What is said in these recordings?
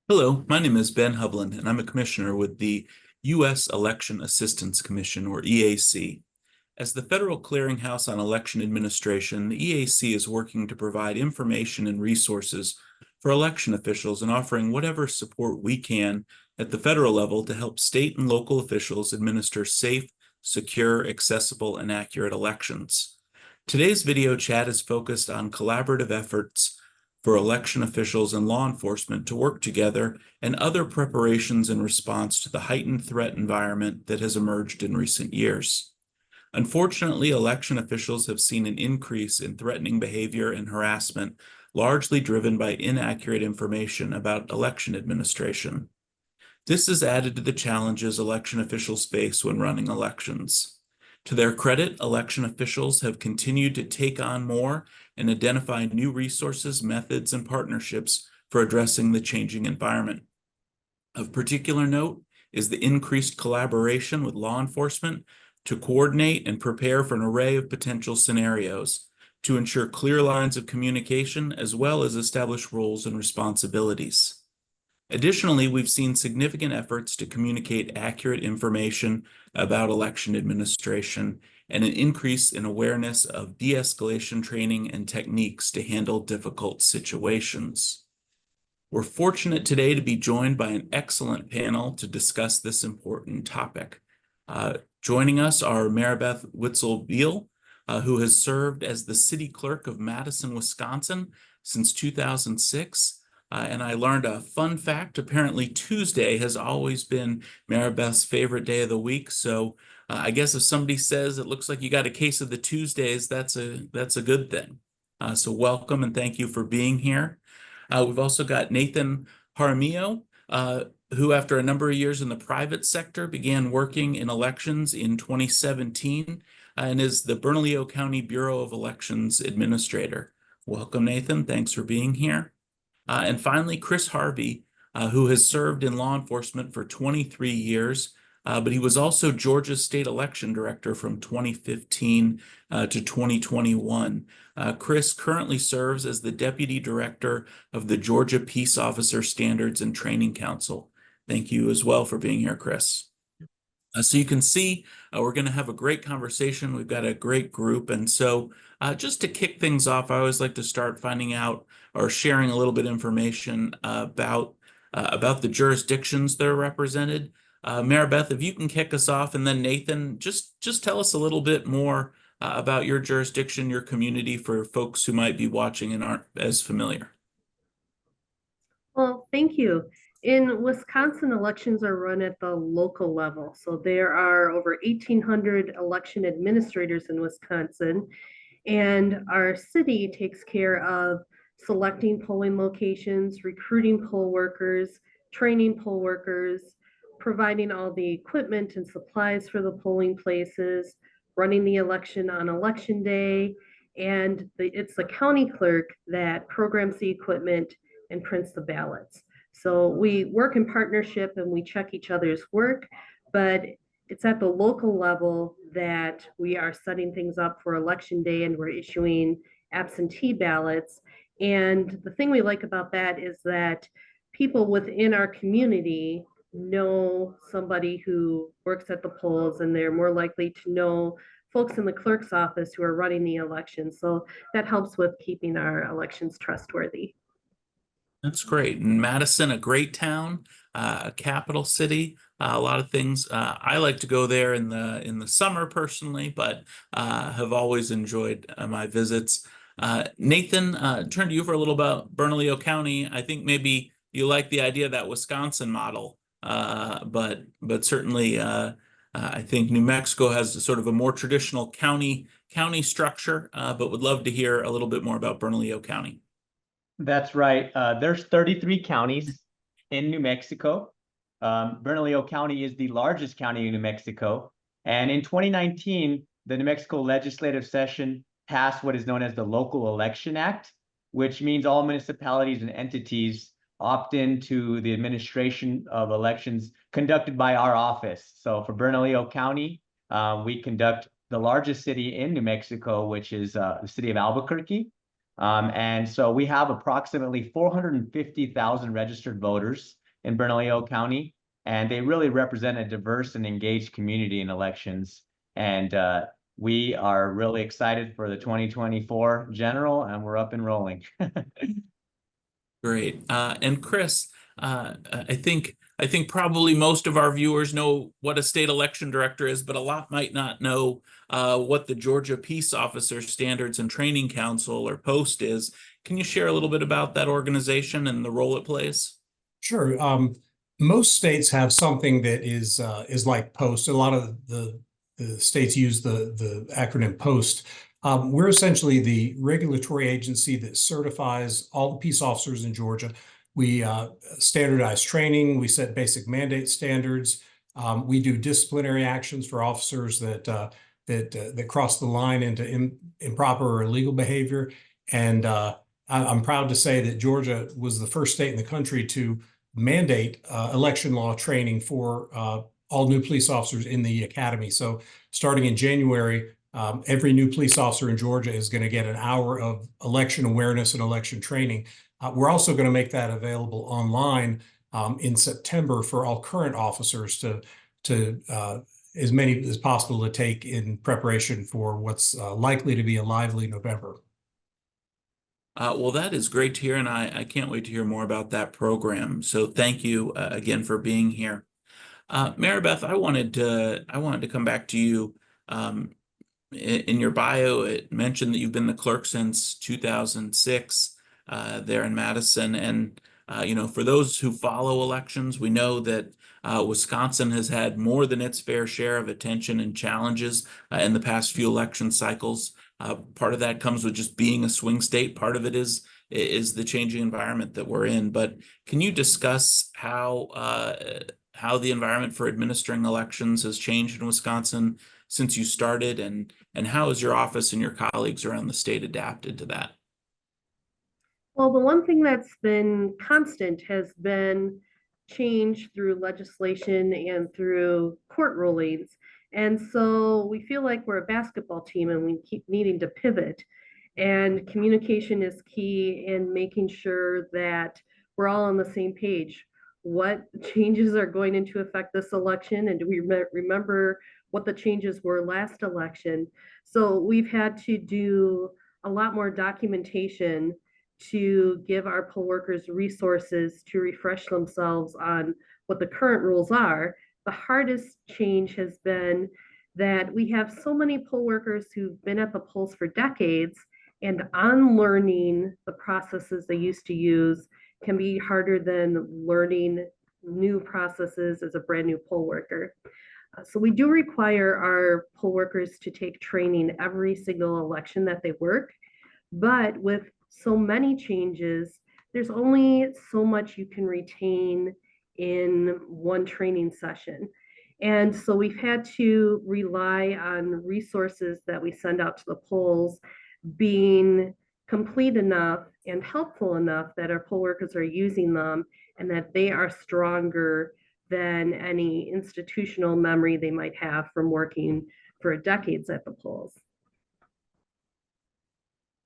Hello, my name is Ben Hovland, and I'm a commissioner with the U.S. Election Assistance Commission, or EAC. As the federal clearinghouse on election administration, the EAC is working to provide information and resources for election officials and offering whatever support we can at the federal level to help state and local officials administer safe, secure, accessible, and accurate elections. Today's video chat is focused on collaborative efforts for election officials and law enforcement to work together and other preparations in response to the heightened threat environment that has emerged in recent years. Unfortunately, election officials have seen an increase in threatening behavior and harassment, largely driven by inaccurate information about election administration. This is added to the challenges election officials face when running elections. To their credit, election officials have continued to take on more and identify new resources, methods, and partnerships for addressing the changing environment. Of particular note is the increased collaboration with law enforcement to coordinate and prepare for an array of potential scenarios, to ensure clear lines of communication, as well as establish roles and responsibilities. Additionally, we've seen significant efforts to communicate accurate information about election administration and an increase in awareness of de-escalation training and techniques to handle difficult situations. We're fortunate today to be joined by an excellent panel to discuss this important topic. Joining us are Maribeth Behl, who has served as the city clerk of Madison, Wisconsin since 2006. And I learned a fun fact. Apparently Tuesday has always been Maribeth's favorite day of the week. So I guess if somebody says it looks like you got a case of the Tuesdays, that's a good thing. So welcome and thank you for being here. We've also got Nathan Jaramillo, who after a number of years in the private sector began working in elections in 2017 and is the Bernalillo County Bureau of Elections Administrator. Welcome, Nathan. Thanks for being here. And finally, Chris Harvey, who has served in law enforcement for 23 years, but he was also Georgia's state election director from 2015 to 2021. Chris currently serves as the deputy director of the Georgia Peace Officer Standards and Training Council. Thank you as well for being here, Chris. So you can see we're going to have a great conversation. We've got a great group. And so just to kick things off, I always like to start finding out or sharing a little bit of information about the jurisdictions that are represented. Maribeth, if you can kick us off, and then Nathan, just tell us a little bit more about your jurisdiction, your community, for folks who might be watching and aren't as familiar. Well, thank you. In Wisconsin, elections are run at the local level. So there are over 1,800 election administrators in Wisconsin, and our city takes care of selecting polling locations, recruiting poll workers, training poll workers, providing all the equipment and supplies for the polling places, running the election on election day, and it's the county clerk that programs the equipment and prints the ballots. So we work in partnership and we check each other's work, but it's at the local level that we are setting things up for election day and we're issuing absentee ballots. And the thing we like about that is that people within our community know somebody who works at the polls, and they're more likely to know folks in the clerk's office who are running the election. So that helps with keeping our elections trustworthy. That's great. And Madison, a great town, a capital city. A lot of things. I like to go there in the summer personally, but have always enjoyed my visits. Nathan, turn to you for a little about Bernalillo County. I think maybe you like the idea of that Wisconsin model, but certainly I think New Mexico has sort of a more traditional county structure, but would love to hear a little bit more about Bernalillo County. That's right. There's 33 counties in New Mexico. Bernalillo County is the largest county in New Mexico. And in 2019, the New Mexico legislative session passed what is known as the Local Election Act, which means all municipalities and entities opt into the administration of elections conducted by our office. So for Bernalillo County, we conduct the largest city in New Mexico, which is the city of Albuquerque. And so we have approximately 450,000 registered voters in Bernalillo County, and they really represent a diverse and engaged community in elections. And we are really excited for the 2024 general, and we're up and rolling. Great. And Chris, I think probably most of our viewers know what a state election director is, but a lot might not know what the Georgia Peace Officer Standards and Training Council, or POST, is. Can you share a little bit about that organization and the role it plays? Sure. Most states have something that is like POST. A lot of the states use the acronym POST. We're essentially the regulatory agency that certifies all the peace officers in Georgia. We standardize training. We set basic mandate standards. We do disciplinary actions for officers that cross the line into improper or illegal behavior. And I'm proud to say that Georgia was the first state in the country to mandate election law training for all new police officers in the academy. So starting in January, every new police officer in Georgia is going to get an hour of election awareness and election training. We're also going to make that available online in September for all current officers to as many as possible to take in preparation for what's likely to be a lively November. Well, that is great to hear, and I can't wait to hear more about that program. So thank you again for being here. Maribeth, I wanted to come back to you. In your bio, it mentioned that you've been the clerk since 2006 there in Madison. And, for those who follow elections, we know that Wisconsin has had more than its fair share of attention and challenges in the past few election cycles. Part of that comes with just being a swing state. Part of it is the changing environment that we're in. But can you discuss how the environment for administering elections has changed in Wisconsin since you started, and how has your office and your colleagues around the state adapted to that? Well, the one thing that's been constant has been change through legislation and through court rulings. And so we feel like we're a basketball team and we keep needing to pivot. And communication is key in making sure that we're all on the same page. What changes are going into effect this election? And do we remember what the changes were last election? So we've had to do a lot more documentation to give our poll workers resources to refresh themselves on what the current rules are. The hardest change has been that we have so many poll workers who've been at the polls for decades, and unlearning the processes they used to use can be harder than learning new processes as a brand new poll worker. So we do require our poll workers to take training every single election that they work, but with so many changes, there's only so much you can retain in one training session. And so we've had to rely on resources that we send out to the polls being complete enough and helpful enough that our poll workers are using them and that they are stronger than any institutional memory they might have from working for decades at the polls.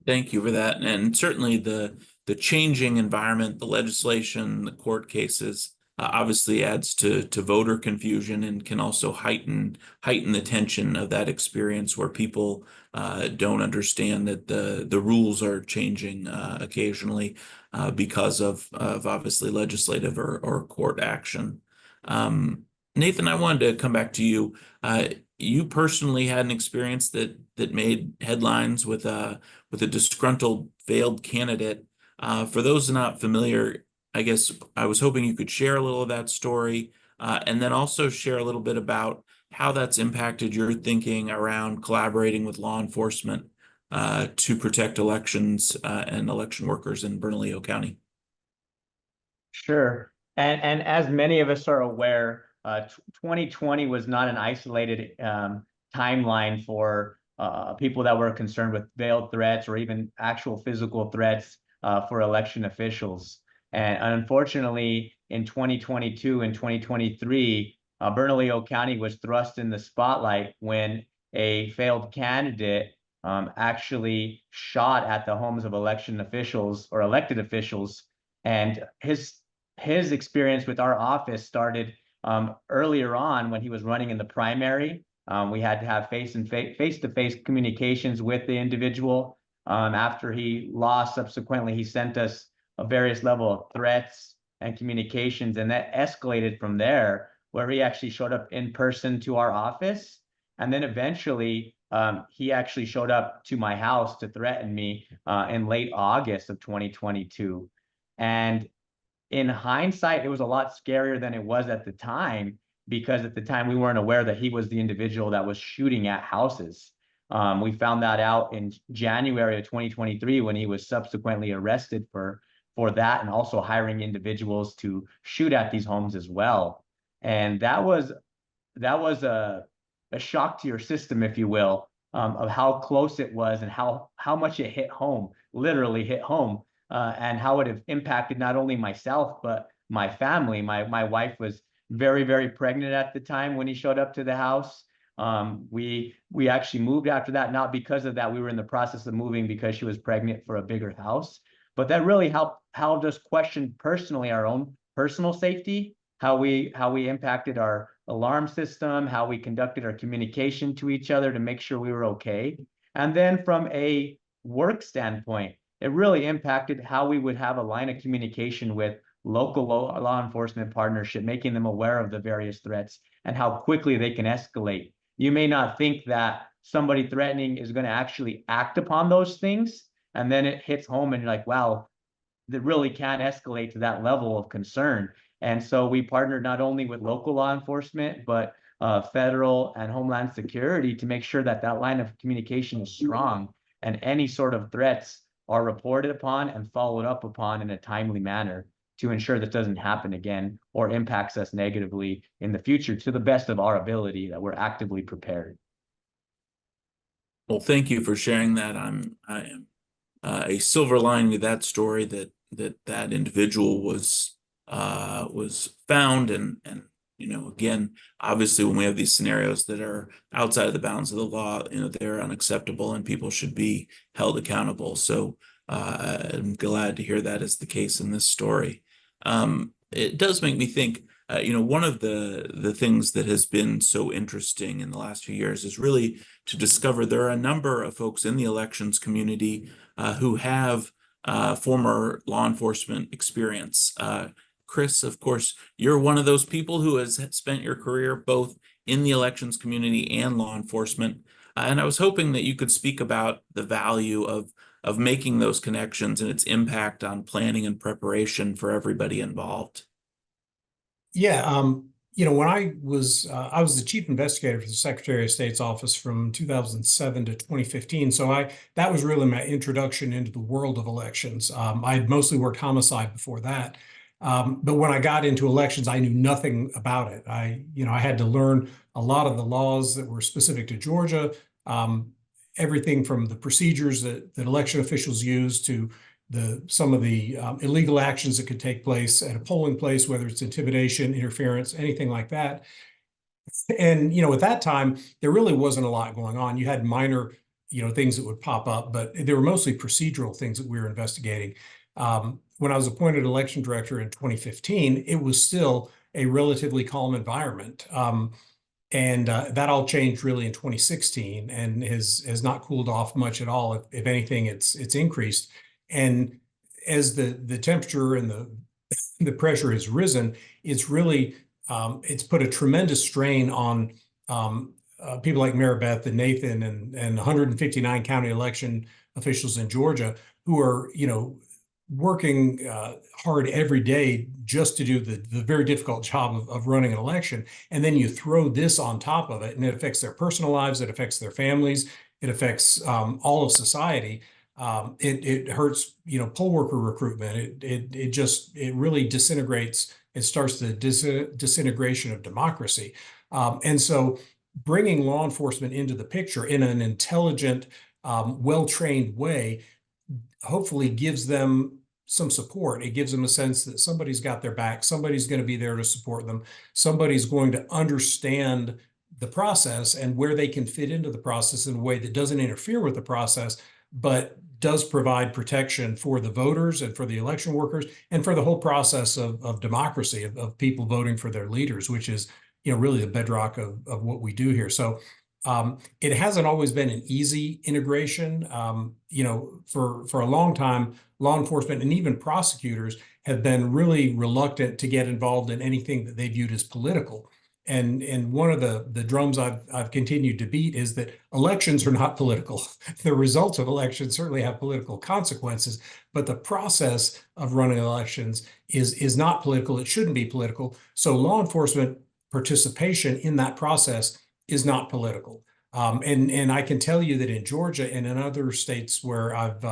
Thank you for that. And certainly the changing environment, the legislation, the court cases, obviously adds to voter confusion and can also heighten the tension of that experience where people don't understand that the rules are changing occasionally because of obviously legislative or court action. Nathan, I wanted to come back to you. You personally had an experience that made headlines with a disgruntled failed candidate. For those not familiar, I guess I was hoping you could share a little of that story, and then also share a little bit about how that's impacted your thinking around collaborating with law enforcement to protect elections and election workers in Bernalillo County. Sure. And as many of us are aware, 2020 was not an isolated timeline for people that were concerned with veiled threats or even actual physical threats for election officials. And unfortunately, in 2022 and 2023, Bernalillo County was thrust in the spotlight when a failed candidate actually shot at the homes of election officials or elected officials. And his experience with our office started earlier on when he was running in the primary. We had to have face-to-face communications with the individual. After he lost, subsequently, he sent us a various level of threats and communications, and that escalated from there, where he actually showed up in person to our office. And then eventually, he actually showed up to my house to threaten me in late August of 2022. And in hindsight, it was a lot scarier than it was at the time, because at the time we weren't aware that he was the individual that was shooting at houses. We found that out in January of 2023 when he was subsequently arrested for that, and also hiring individuals to shoot at these homes as well. And that was a shock to your system, if you will, of how close it was and how much it hit home, literally hit home, and how it have impacted not only myself, but my family. My wife was very, very pregnant at the time when he showed up to the house. We actually moved after that, not because of that. We were in the process of moving because she was pregnant for a bigger house. But that really helped us question personally our own personal safety, how we impacted our alarm system, how we conducted our communication to each other to make sure we were okay. And then from a work standpoint, it really impacted how we would have a line of communication with local law enforcement partnership, making them aware of the various threats and how quickly they can escalate. You may not think that somebody threatening is going to actually act upon those things, and then it hits home and you're like, wow, that really can escalate to that level of concern. And so we partnered not only with local law enforcement, but federal and Homeland Security to make sure that that line of communication is strong and any sort of threats are reported upon and followed up upon in a timely manner to ensure that doesn't happen again or impacts us negatively in the future, to the best of our ability, that we're actively prepared. Well, thank you for sharing that. I am a silver lining to that story that individual was found, and again, obviously when we have these scenarios that are outside of the bounds of the law, they're unacceptable and people should be held accountable. So I'm glad to hear that is the case in this story. It does make me think, one of the things that has been so interesting in the last few years is really to discover there are a number of folks in the elections community who have former law enforcement experience. Chris, of course, you're one of those people who has spent your career both in the elections community and law enforcement. And I was hoping that you could speak about the value of making those connections and its impact on planning and preparation for everybody involved. Yeah, when I was the chief investigator for the Secretary of State's office from 2007 to 2015. So that was really my introduction into the world of elections. I had mostly worked homicide before that. But when I got into elections, I knew nothing about it. I had to learn a lot of the laws that were specific to Georgia, everything from the procedures that election officials use to some of the illegal actions that could take place at a polling place, whether it's intimidation, interference, anything like that. And, at that time, there really wasn't a lot going on. You had minor, things that would pop up, but they were mostly procedural things that we were investigating. When I was appointed election director in 2015, it was still a relatively calm environment. And that all changed really in 2016 and has not cooled off much at all. If anything, it's increased. And as the temperature and the pressure has risen, it's really it's put a tremendous strain on people like Maribeth and Nathan and 159 county election officials in Georgia who are working hard every day just to do the very difficult job of running an election. And then you throw this on top of it, and it affects their personal lives, it affects their families, it affects all of society. It hurts, poll worker recruitment. It really disintegrates. It starts the disintegration of democracy. And so bringing law enforcement into the picture in an intelligent, well-trained way, hopefully gives them some support. It gives them a sense that somebody's got their back. Somebody's going to be there to support them. Somebody's going to understand the process and where they can fit into the process in a way that doesn't interfere with the process, but does provide protection for the voters and for the election workers and for the whole process of democracy, of people voting for their leaders, which is, really the bedrock of what we do here. So it hasn't always been an easy integration. For a long time, law enforcement and even prosecutors have been really reluctant to get involved in anything that they viewed as political. And one of the drums I've continued to beat is that elections are not political. The results of elections certainly have political consequences, but the process of running elections is not political. It shouldn't be political. So law enforcement participation in that process is not political. And I can tell you that in Georgia and in other states where I've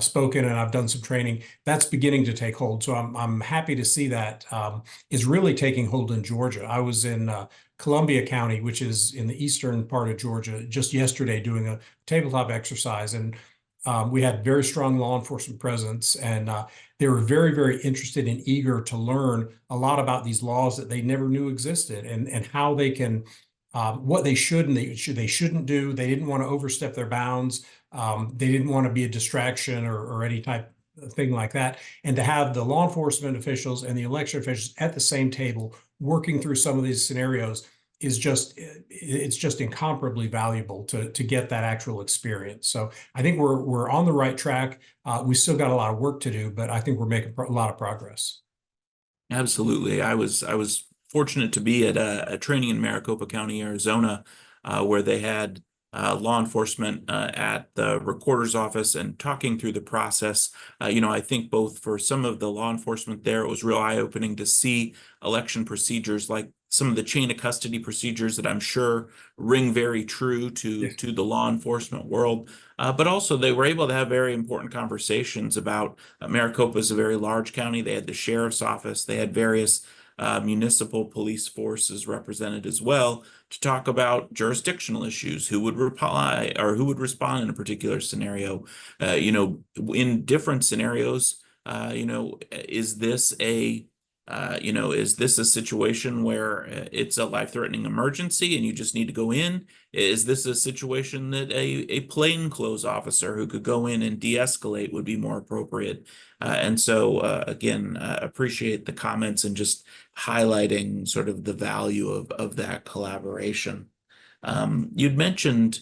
spoken and I've done some training, that's beginning to take hold. So I'm happy to see that is really taking hold in Georgia. I was in Columbia County, which is in the eastern part of Georgia, just yesterday doing a tabletop exercise, and we had very strong law enforcement presence, and they were very, very interested and eager to learn a lot about these laws that they never knew existed and how they can. What they should and they shouldn't do. They didn't want to overstep their bounds. They didn't want to be a distraction or any type of thing like that. And to have the law enforcement officials and the election officials at the same table working through some of these scenarios is just incomparably valuable to get that actual experience. So I think we're on the right track. We still got a lot of work to do, but I think we're making a lot of progress. Absolutely. I was fortunate to be at a training in Maricopa County, Arizona, where they had law enforcement at the recorder's office and talking through the process. I think both for some of the law enforcement there, it was real eye-opening to see election procedures like some of the chain of custody procedures that I'm sure ring very true to the law enforcement world. But also they were able to have very important conversations about Maricopa is a very large county. They had the sheriff's office. They had various municipal police forces represented as well to talk about jurisdictional issues, who would reply or who would respond in a particular scenario. In different scenarios, is this a situation where it's a life-threatening emergency and you just need to go in? Is this a situation that a plainclothes officer who could go in and de-escalate would be more appropriate? And so, again, appreciate the comments and just highlighting sort of the value of that collaboration. You'd mentioned,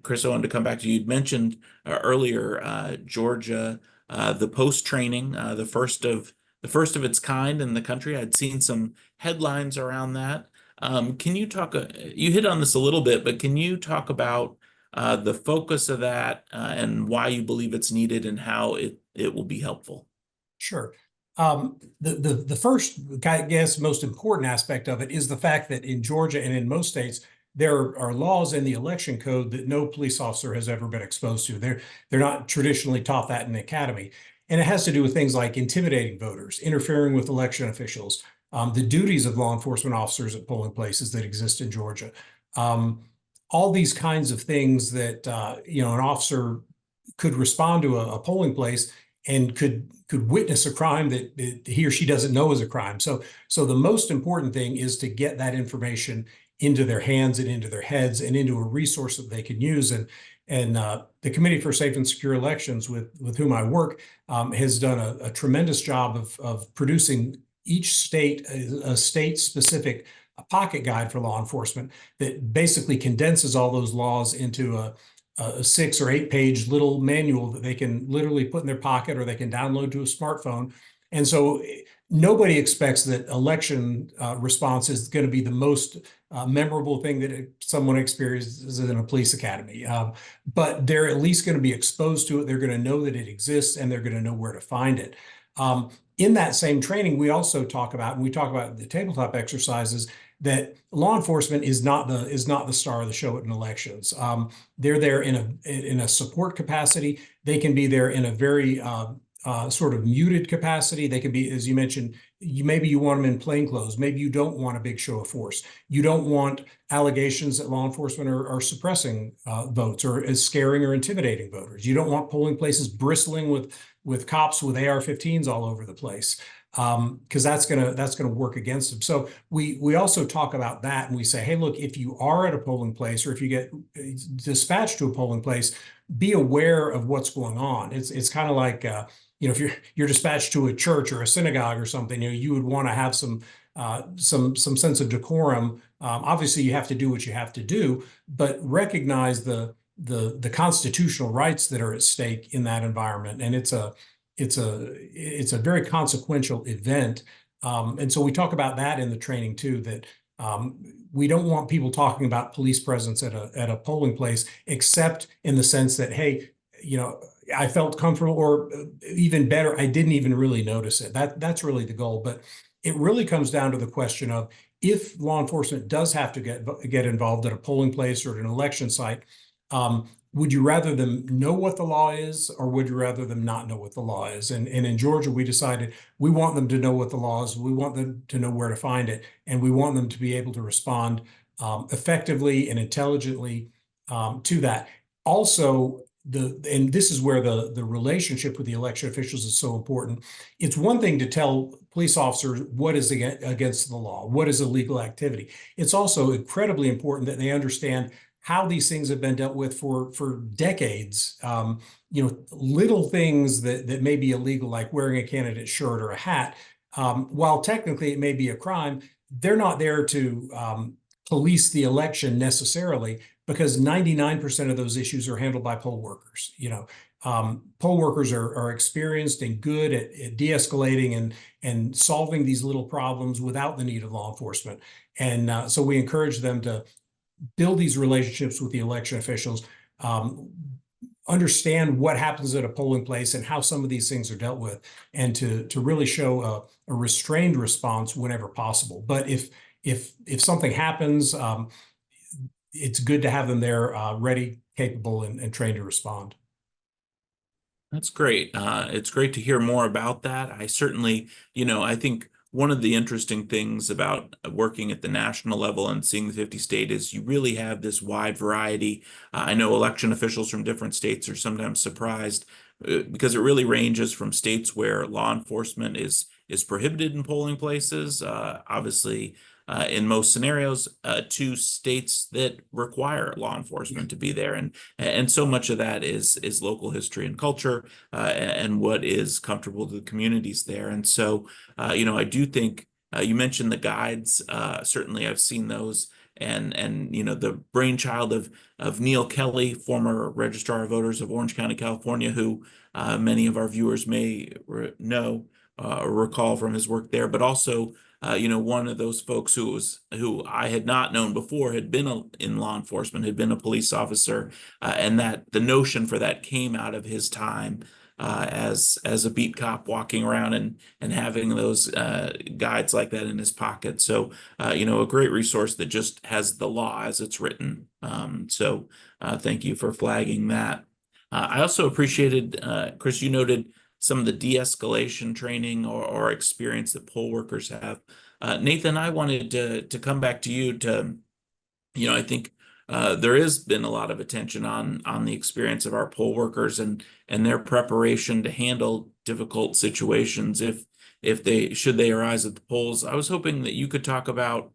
Chris, I wanted to come back to you. You'd mentioned earlier Georgia, the post-training, the first of its kind in the country. I'd seen some headlines around that. Can you talk, you hit on this a little bit, but can you talk about the focus of that and why you believe it's needed and how it will be helpful? Sure. The first, I guess, most important aspect of it is the fact that in Georgia and in most states, there are laws in the election code that no police officer has ever been exposed to. They're not traditionally taught that in the academy. And it has to do with things like intimidating voters, interfering with election officials, the duties of law enforcement officers at polling places that exist in Georgia. All these kinds of things that an officer could respond to a polling place and could witness a crime that he or she doesn't know is a crime. So the most important thing is to get that information into their hands and into their heads and into a resource that they can use. And the Committee for Safe and Secure Elections, with whom I work, has done a tremendous job of producing each state a state-specific pocket guide for law enforcement that basically condenses all those laws into a 6 or 8 page little manual that they can literally put in their pocket or they can download to a smartphone. And so nobody expects that election response is going to be the most memorable thing that someone experiences in a police academy. But they're at least going to be exposed to it. They're going to know that it exists and they're going to know where to find it. In that same training, we also talk about, and we talk about the tabletop exercises, that law enforcement is not the star of the show in elections. They're there in a support capacity. They can be there in a very sort of muted capacity. They can be, as you mentioned, maybe you want them in plainclothes. Maybe you don't want a big show of force. You don't want allegations that law enforcement are suppressing votes or is scaring or intimidating voters. You don't want polling places bristling with cops with AR-15s all over the place. because that's gonna work against them. So we also talk about that, and we say, hey, look, if you are at a polling place or if you get dispatched to a polling place, be aware of what's going on. It's kind of like if you're dispatched to a church or a synagogue or something, you would want to have some sense of decorum. Obviously, you have to do what you have to do, but recognize the constitutional rights that are at stake in that environment, and it's a very consequential event. And so we talk about that in the training too, that we don't want people talking about police presence at a polling place, except in the sense that, hey, I felt comfortable, or even better, I didn't even really notice it. That's really the goal. But it really comes down to the question of, if law enforcement does have to get involved at a polling place or at an election site, would you rather them know what the law is, or would you rather them not know what the law is? And in Georgia, we decided we want them to know what the law is. We want them to know where to find it, and we want them to be able to respond effectively and intelligently to that. Also, and this is where the relationship with the election officials is so important. It's one thing to tell police officers what is against the law, what is illegal activity. It's also incredibly important that they understand how these things have been dealt with for decades. Little things that may be illegal, like wearing a candidate's shirt or a hat, while technically it may be a crime, they're not there to police the election necessarily, because 99% of those issues are handled by poll workers. Poll workers are experienced and good at de-escalating and solving these little problems without the need of law enforcement. And so we encourage them to build these relationships with the election officials, understand what happens at a polling place and how some of these things are dealt with, and to really show a restrained response whenever possible. But if something happens, it's good to have them there, ready, capable, and trained to respond. That's great. It's great to hear more about that. I certainly, I think one of the interesting things about working at the national level and seeing the 50 state is you really have this wide variety. I know election officials from different states are sometimes surprised because it really ranges from states where law enforcement is prohibited in polling places, obviously, in most scenarios, to states that require law enforcement to be there, and so much of that is local history and culture, and what is comfortable to the communities there. And so, I do think you mentioned the guides. Certainly, I've seen those, and the brainchild of Neil Kelly, former Registrar of Voters of Orange County, California, who many of our viewers may know or recall from his work there, but also one of those folks who I had not known before, had been in law enforcement, had been a police officer, and that the notion for that came out of his time as a beat cop, walking around and having those guides like that in his pocket. So a great resource that just has the law as it's written. So thank you for flagging that. I also appreciated, Chris, you noted some of the de-escalation training or experience that poll workers have. Nathan, I wanted to come back to you to, I think there has been a lot of attention on the experience of our poll workers and their preparation to handle difficult situations if they arise at the polls. I was hoping that you could talk about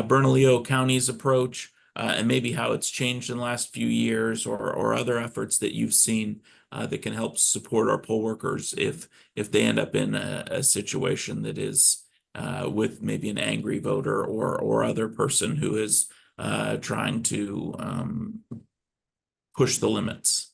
Bernalillo County's approach, and maybe how it's changed in the last few years, or other efforts that you've seen that can help support our poll workers if they end up in a situation that is with maybe an angry voter or other person who is trying to push the limits.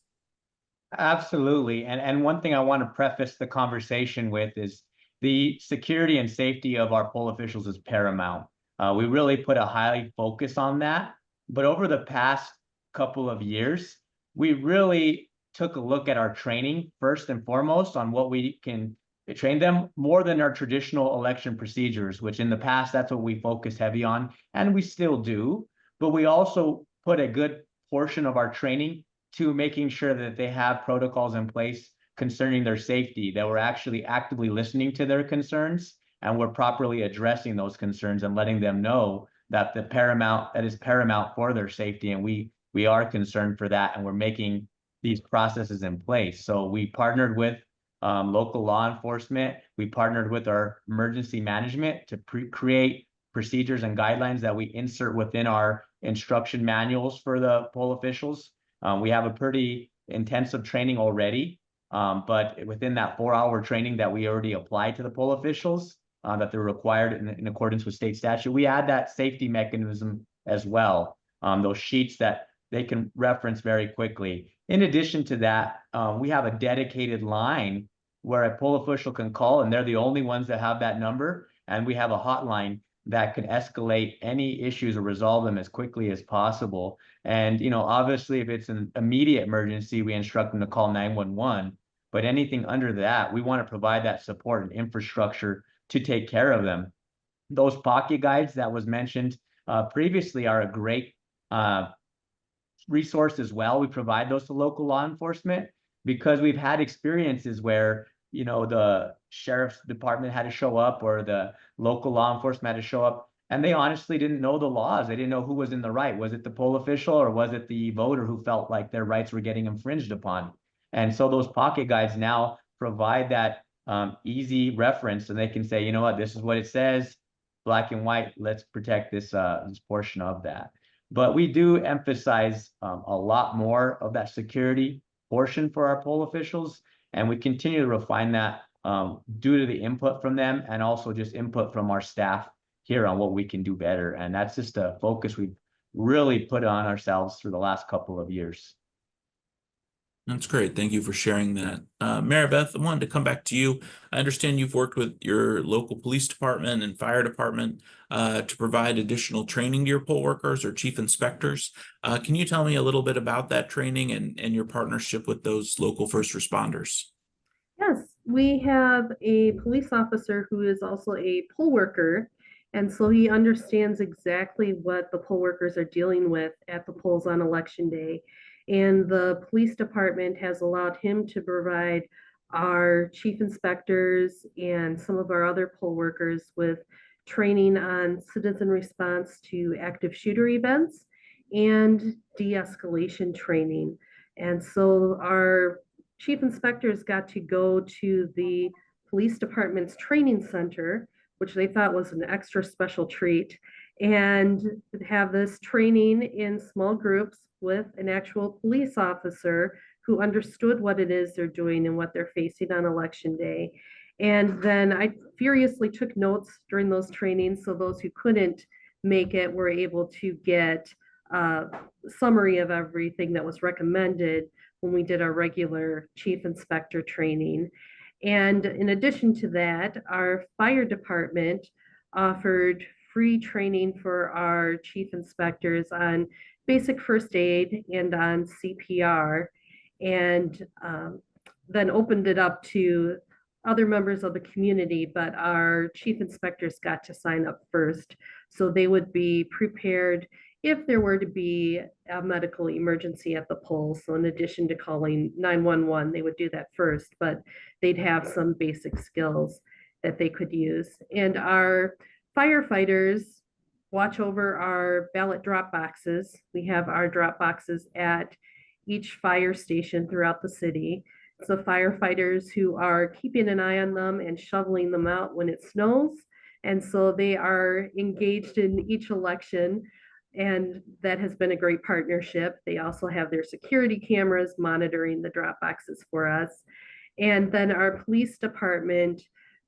Absolutely. And one thing I want to preface the conversation with is the security and safety of our poll officials is paramount. We really put a high focus on that. But over the past couple of years, we really took a look at our training first and foremost on what we can train them, more than our traditional election procedures, which in the past, that's what we focus heavy on, and we still do. But we also put a good portion of our training to making sure that they have protocols in place concerning their safety, that we're actually actively listening to their concerns, and we're properly addressing those concerns and letting them know that that is paramount for their safety, and we are concerned for that, and we're making these processes in place. So we partnered with local law enforcement. We partnered with our emergency management to create procedures and guidelines that we insert within our instruction manuals for the poll officials. We have a pretty intensive training already, but within that 4-hour training that we already applied to the poll officials, that they're required in accordance with state statute, we add that safety mechanism as well. Those sheets that they can reference very quickly. In addition to that, we have a dedicated line where a poll official can call, and they're the only ones that have that number. And we have a hotline that can escalate any issues or resolve them as quickly as possible. And, you know, obviously, if it's an immediate emergency, we instruct them to call 911. But anything under that, we want to provide that support and infrastructure to take care of them. Those pocket guides that was mentioned previously are a great resource as well. We provide those to local law enforcement because we've had experiences where, you know, the sheriff's department had to show up or the local law enforcement had to show up, and they honestly didn't know the laws. They didn't know who was in the right. Was it the poll official or was it the voter who felt like their rights were getting infringed upon? And so those pocket guides now provide that easy reference, and they can say, you know what, this is what it says, black and white, let's protect this portion of that. But we do emphasize a lot more of that security portion for our poll officials, and we continue to refine that due to the input from them and also just input from our staff here on what we can do better. And that's just a focus we've really put on ourselves through the last couple of years. That's great. Thank you for sharing that. Maribeth, I wanted to come back to you. I understand you've worked with your local police department and fire department to provide additional training to your poll workers or chief inspectors. Can you tell me a little bit about that training and your partnership with those local first responders? Yes, we have a police officer who is also a poll worker, and so he understands exactly what the poll workers are dealing with at the polls on election day. And the police department has allowed him to provide our chief inspectors and some of our other poll workers with training on citizen response to active shooter events and de-escalation training. And so our chief inspectors got to go to the police department's training center, which they thought was an extra special treat, and have this training in small groups with an actual police officer who understood what it is they're doing and what they're facing on election day. And then I furiously took notes during those trainings, so those who couldn't make it were able to get a summary of everything that was recommended when we did our regular chief inspector training. And in addition to that, our fire department offered free training for our chief inspectors on basic first aid and on CPR, and then opened it up to other members of the community, but our chief inspectors got to sign up first. So they would be prepared if there were to be a medical emergency at the polls. So in addition to calling 911, they would do that first, but they'd have some basic skills that they could use. And our firefighters watch over our ballot drop boxes. We have our drop boxes at each fire station throughout the city. So firefighters who are keeping an eye on them and shoveling them out when it snows. And so they are engaged in each election, and that has been a great partnership. They also have their security cameras monitoring the drop boxes for us. And then our police department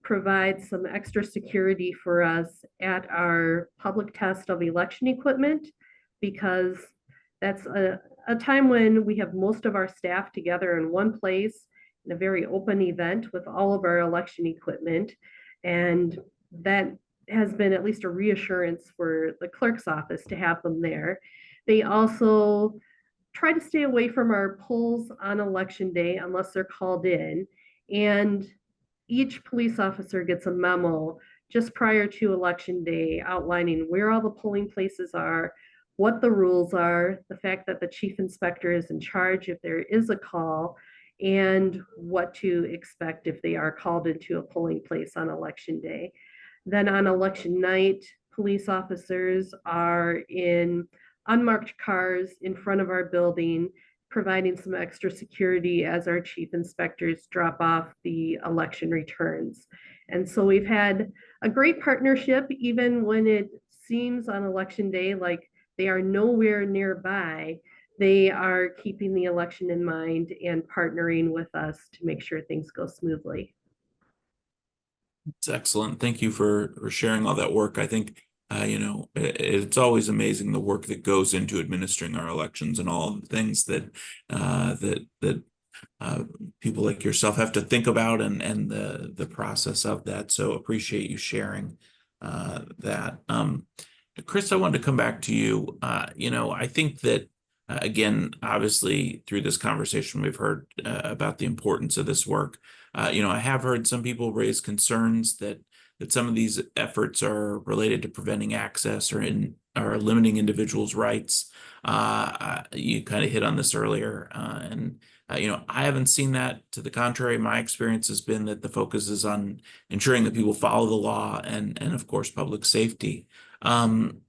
provides some extra security for us at our public test of election equipment, because that's a time when we have most of our staff together in one place in a very open event with all of our election equipment. And that has been at least a reassurance for the clerk's office to have them there. They also try to stay away from our polls on election day unless they're called in. And each police officer gets a memo just prior to election day outlining where all the polling places are, what the rules are, the fact that the chief inspector is in charge if there is a call, and what to expect if they are called into a polling place on election day. Then on election night, police officers are in unmarked cars in front of our building, providing some extra security as our chief inspectors drop off the election returns. And so we've had a great partnership, even when it seems on election day like they are nowhere nearby. They are keeping the election in mind and partnering with us to make sure things go smoothly. It's excellent. Thank you for sharing all that work. I think it's always amazing the work that goes into administering our elections and all the things that people like yourself have to think about and the process of that. So appreciate you sharing that. Chris, I wanted to come back to you. I think that again, obviously through this conversation, we've heard about the importance of this work. I have heard some people raise concerns that some of these efforts are related to preventing access or limiting individuals' rights. You kind of hit on this earlier, and I haven't seen that. To the contrary, my experience has been that the focus is on ensuring that people follow the law and of course public safety. And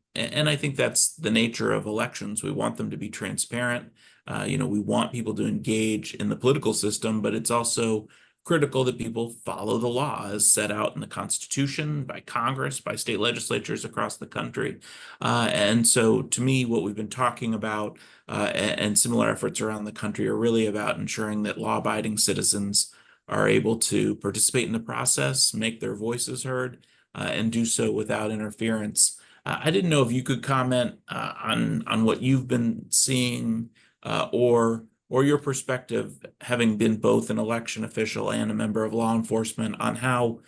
I think that's the nature of elections. We want them to be transparent. We want people to engage in the political system, but it's also critical that people follow the law as set out in the Constitution, by Congress, by state legislatures across the country. And so to me, what we've been talking about and similar efforts around the country are really about ensuring that law-abiding citizens are able to participate in the process, make their voices heard, and do so without interference. I didn't know if you could comment on what you've been seeing or your perspective, having been both an election official and a member of law enforcement, on how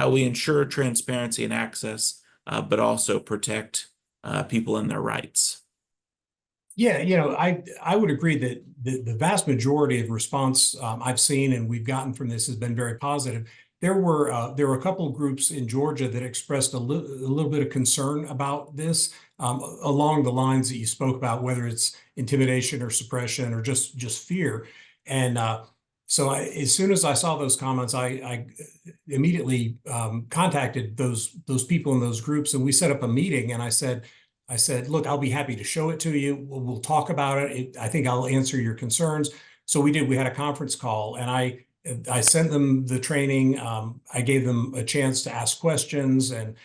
we ensure transparency and access, but also protect people and their rights. Yeah, I would agree that the vast majority of response I've seen and we've gotten from this has been very positive. There were a couple of groups in Georgia that expressed a little bit of concern about this, along the lines that you spoke about, whether it's intimidation or suppression or just fear. And so as soon as I saw those comments, I immediately contacted those people in those groups, and we set up a meeting. And I said, look, I'll be happy to show it to you. We'll talk about it. I think I'll answer your concerns. So we did. We had a conference call, and I sent them the training. I gave them a chance to ask questions, and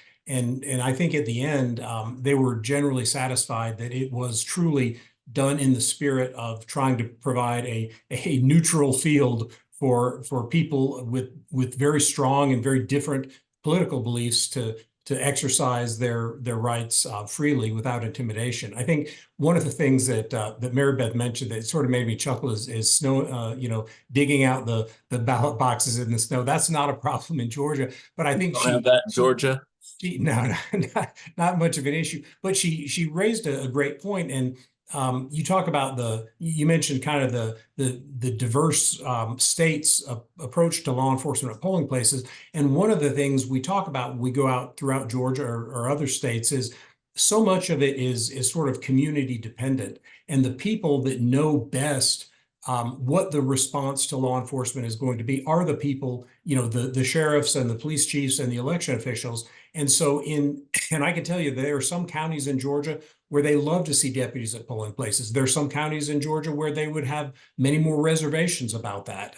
I think at the end they were generally satisfied that it was truly done in the spirit of trying to provide a neutral field for people with very strong and very different political beliefs to exercise their rights freely without intimidation. I think one of the things that Maribeth mentioned that sort of made me chuckle is snow, digging out the ballot boxes in the snow. That's not a problem in Georgia, but I think Don't have that in Georgia. No, not much of an issue. But she raised a great point, and you talk about you mentioned kind of the diverse states approach to law enforcement at polling places. And one of the things we talk about when we go out throughout Georgia or other states is so much of it is sort of community dependent. And the people that know best what the response to law enforcement is going to be are the people, the sheriffs and the police chiefs and the election officials. And so and I can tell you there are some counties in Georgia where they love to see deputies at polling places. There are some counties in Georgia where they would have many more reservations about that,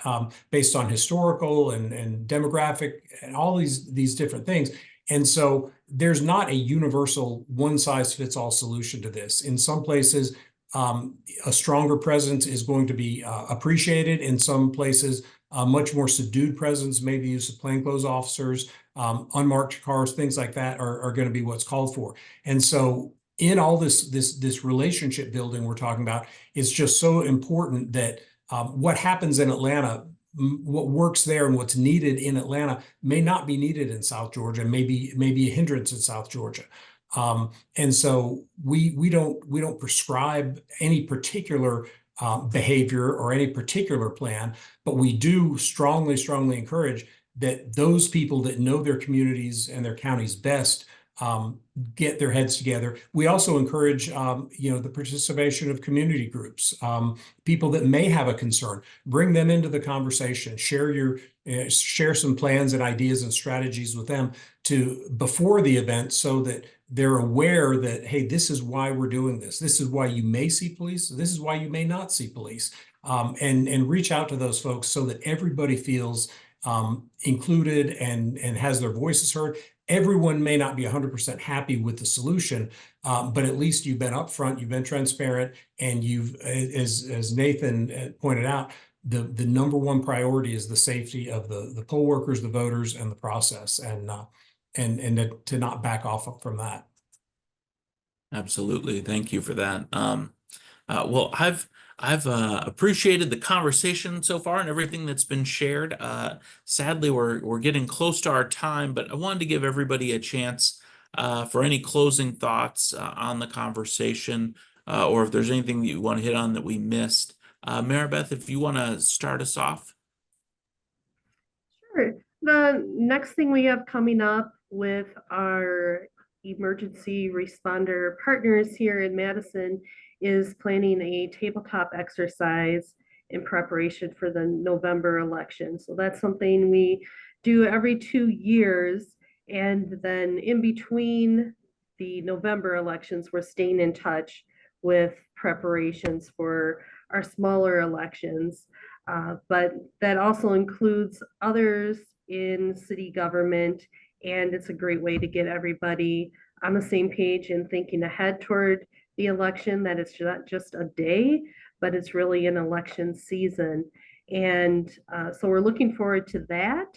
based on historical and demographic and all these different things. And so there's not a universal one-size-fits-all solution to this. In some places, a stronger presence is going to be appreciated. In some places, a much more subdued presence, maybe use of plainclothes officers, unmarked cars, things like that are going to be what's called for. And so in all this relationship building we're talking about, it's just so important that what happens in Atlanta, what works there and what's needed in Atlanta may not be needed in South Georgia, maybe a hindrance in South Georgia. And so we don't prescribe any particular behavior or any particular plan, but we do strongly encourage that those people that know their communities and their counties best get their heads together. We also encourage, the participation of community groups, people that may have a concern, bring them into the conversation, share some plans and ideas and strategies with them before the event so that they're aware that, hey, this is why we're doing this. This is why you may see police. This is why you may not see police. and reach out to those folks so that everybody feels included and has their voices heard. Everyone may not be 100% happy with the solution, but at least you've been upfront, you've been transparent, and you've, as Nathan pointed out, the number one priority is the safety of the poll workers, the voters, and the process, and to not back off from that. Absolutely. Thank you for that. Well, I've appreciated the conversation so far and everything that's been shared. Sadly, we're getting close to our time, but I wanted to give everybody a chance for any closing thoughts on the conversation, or if there's anything that you want to hit on that we missed. Maribeth, if you want to start us off. Sure. The next thing we have coming up with our emergency responder partners here in Madison is planning a tabletop exercise in preparation for the November election. So that's something we do every 2 years. And then in between the November elections, we're staying in touch with preparations for our smaller elections. But that also includes others in city government, and it's a great way to get everybody on the same page and thinking ahead toward the election, that it's not just a day, but it's really an election season. And so we're looking forward to that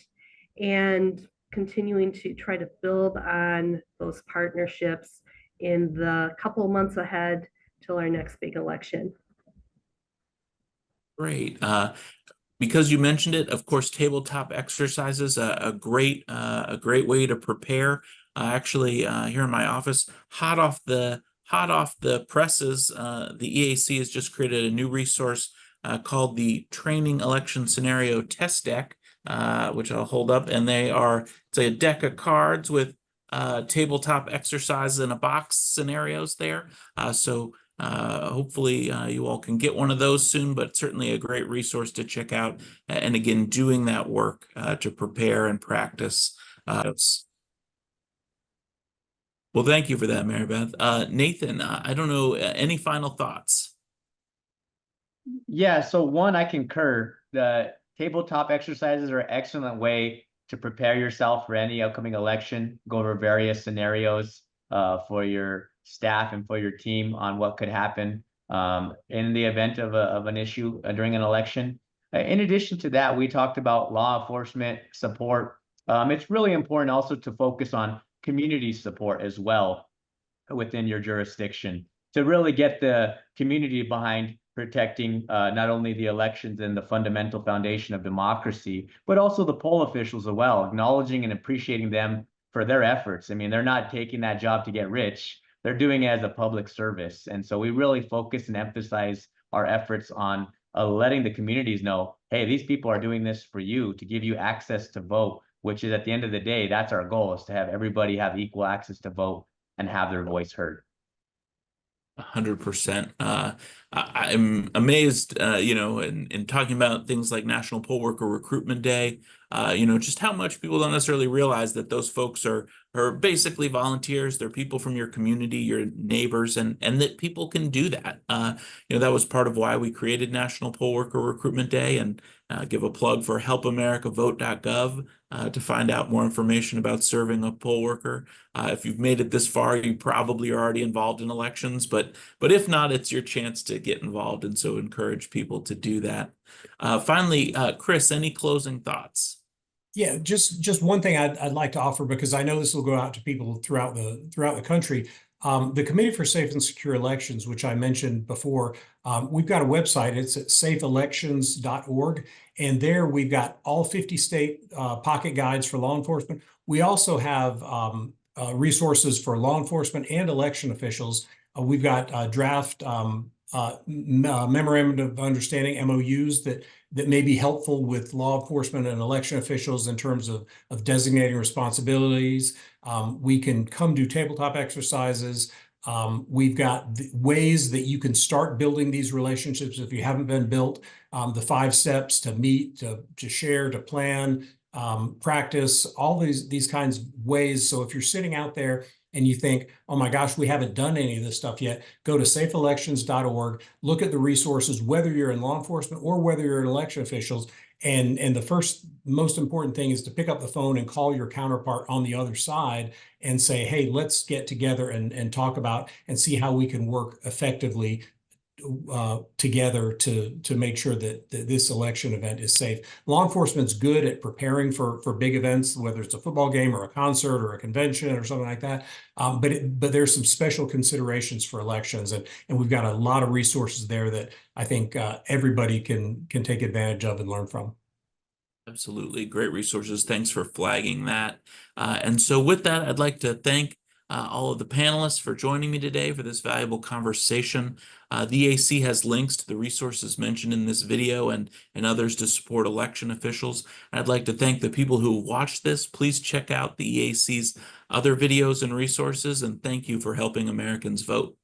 and continuing to try to build on those partnerships in the couple months ahead till our next big election. Great. Because you mentioned it, of course, tabletop exercises, a great way to prepare. Actually, here in my office, hot off the presses, the EAC has just created a new resource called the Training Election Scenario Test Deck, which I'll hold up, and it's a deck of cards with tabletop exercises in a box scenarios there. So hopefully you all can get one of those soon, but certainly a great resource to check out. And again, doing that work to prepare and practice. Well, thank you for that, Maribeth. Nathan, I don't know, any final thoughts? Yeah, so one, I concur. The tabletop exercises are an excellent way to prepare yourself for any upcoming election, go over various scenarios for your staff and for your team on what could happen in the event of an issue during an election. In addition to that, we talked about law enforcement support. It's really important also to focus on community support as well within your jurisdiction to really get the community behind protecting not only the elections and the fundamental foundation of democracy, but also the poll officials as well, acknowledging and appreciating them for their efforts. I mean, they're not taking that job to get rich. They're doing it as a public service. And so we really focus and emphasize our efforts on letting the communities know, hey, these people are doing this for you, to give you access to vote, which is at the end of the day, that's our goal, is to have everybody have equal access to vote and have their voice heard. 100%. I'm amazed, in talking about things like National Poll Worker Recruitment Day, just how much people don't necessarily realize that those folks are basically volunteers. They're people from your community, your neighbors, and that people can do that. That was part of why we created National Poll Worker Recruitment Day, and give a plug for helpamericavote.gov to find out more information about serving a poll worker. If you've made it this far, you probably are already involved in elections, but if not, it's your chance to get involved, and so encourage people to do that. Finally, Chris, any closing thoughts? Yeah, just one thing I'd like to offer, because I know this will go out to people throughout the country. The Committee for Safe and Secure Elections, which I mentioned before, we've got a website. It's at safeelections.org, and there we've got all 50 state pocket guides for law enforcement. We also have resources for law enforcement and election officials. We've got draft memorandum of understanding, MOUs, that may be helpful with law enforcement and election officials in terms of designating responsibilities. We can come do tabletop exercises. We've got ways that you can start building these relationships if you haven't been built. The 5 steps to meet, to share, to plan, practice, all these kinds of ways. So if you're sitting out there and you think, oh my gosh, we haven't done any of this stuff yet, go to safeelections.org, look at the resources, whether you're in law enforcement or whether you're in election officials. And the first most important thing is to pick up the phone and call your counterpart on the other side and say, hey, let's get together and talk about and see how we can work effectively together to make sure that this election event is safe. Law enforcement's good at preparing for big events, whether it's a football game or a concert or a convention or something like that. But there's some special considerations for elections, and we've got a lot of resources there that I think everybody can take advantage of and learn from. Absolutely. Great resources. Thanks for flagging that. And so with that, I'd like to thank all of the panelists for joining me today for this valuable conversation. The EAC has links to the resources mentioned in this video and others to support election officials. And I'd like to thank the people who watched this. Please check out the EAC's other videos and resources, and thank you for helping Americans vote.